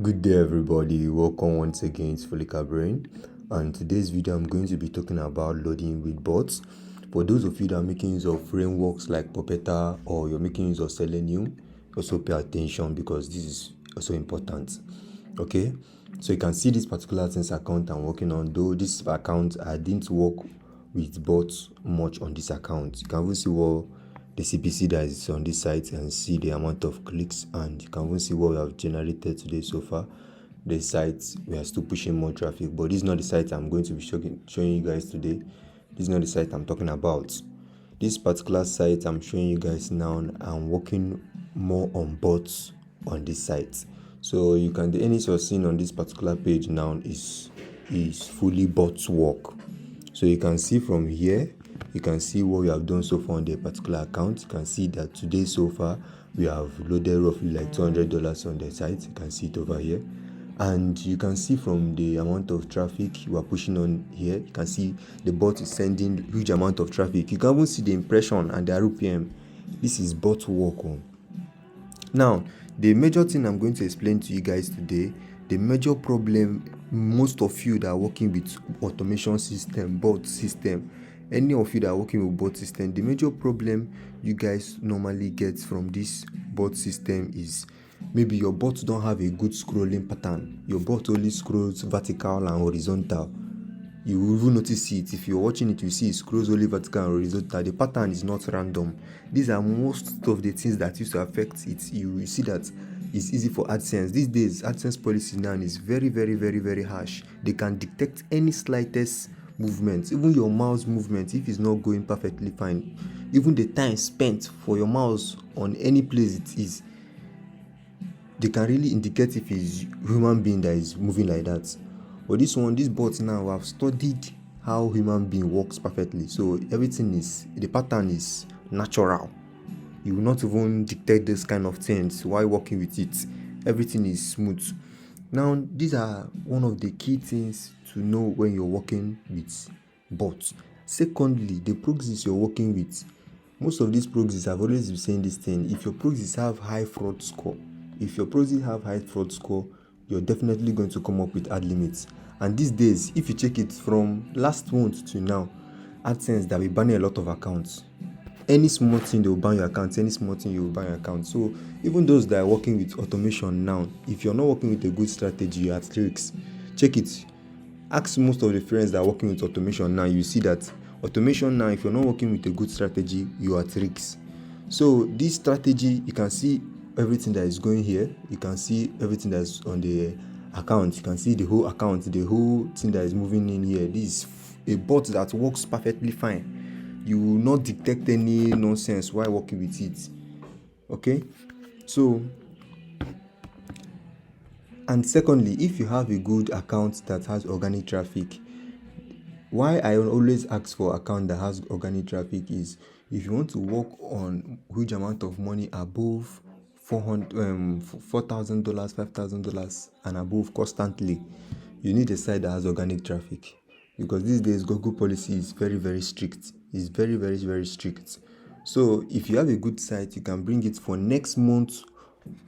Good day everybody, welcome once again to Follica Brain, and today's video I'm going to be talking about loading with bots. For those of you that are making use of frameworks like Puppeta or you're making use of Selenium, also pay attention because this is also important. Okay, so you can see this particular AdSense account I'm working on. Though this account I didn't work with bots much on this account. You can even see what the CPC that is on this site and see the amount of clicks, and you can even see what we have generated today so far. The site, we are still pushing more traffic, but this is not the site I'm going to be showing you guys today. This is not the site I'm talking about. This particular site I'm showing you guys now, I'm working more on bots on this site. So you can, the earnings you're seeing on this particular page now is fully bots work. So you can see from here, you can see what we have done so far on the particular account. You can see that today so far we have loaded roughly like $200 on the site. You can see it over here, and you can see from the amount of traffic you are pushing on here, you can see the bot is sending huge amount of traffic. You can even see the impression and the RPM. This is bot work on. Now, the major thing I'm going to explain to you guys today, the major problem most of you that are working with automation system, bot system, any of you that are working with bot system, the major problem you guys normally get from this bot system is maybe your bot don't have a good scrolling pattern. Your bot only scrolls vertical and horizontal. You will even notice it. If you're watching it, you see it scrolls only vertical and horizontal. The pattern is not random. These are most of the things that used to affect it. You see that it's easy for AdSense. These days, AdSense policy now is very harsh. They can detect any slightest movement, even your mouse movement, if it's not going perfectly fine. Even the time spent for your mouse on any place it is, they can really indicate if it's human being that is moving like that. But this bot now, I've studied how human being works perfectly. So everything is, the pattern is natural. You will not even detect this kind of things while working with it. Everything is smooth. Now, these are one of the key things to know when you're working with bots. Secondly, the proxies you're working with. Most of these proxies, I've always been saying this thing, if your proxies have high fraud score, you're definitely going to come up with ad limits. And these days, if you check it from last month to now, AdSense that will ban a lot of accounts. Any small thing they will ban your account, any small thing you will ban your account. So even those that are working with automation now, if you're not working with a good strategy, you're at risk. Check it. Ask most of the friends that are working with automation now, you see that automation now, if you're not working with a good strategy, you're at risk. So this strategy, you can see everything that is going here. You can see everything that's on the account. You can see the whole account, the whole thing that is moving in here. This is a bot that works perfectly fine. You will not detect any nonsense while working with it. Okay, so, and secondly, if you have a good account that has organic traffic, why I always ask for account that has organic traffic is if you want to work on huge amount of money above $4,000, $5,000 and above constantly, you need a site that has organic traffic, because these days Google policy is very strict. It's very strict. So if you have a good site, you can bring it for next month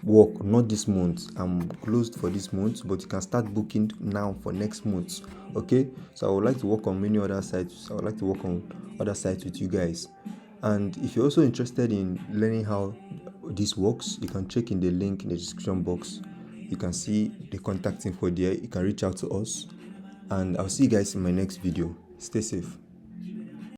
work, not this month. I'm closed for this month, but you can start booking now for next month. Okay, so I would like to work on many other sites. I would like to work on other sites with you guys. And if you're also interested in learning how this works, you can check in the link in the description box. You can see the contact info there. You can reach out to us, and I'll see you guys in my next video. Stay safe.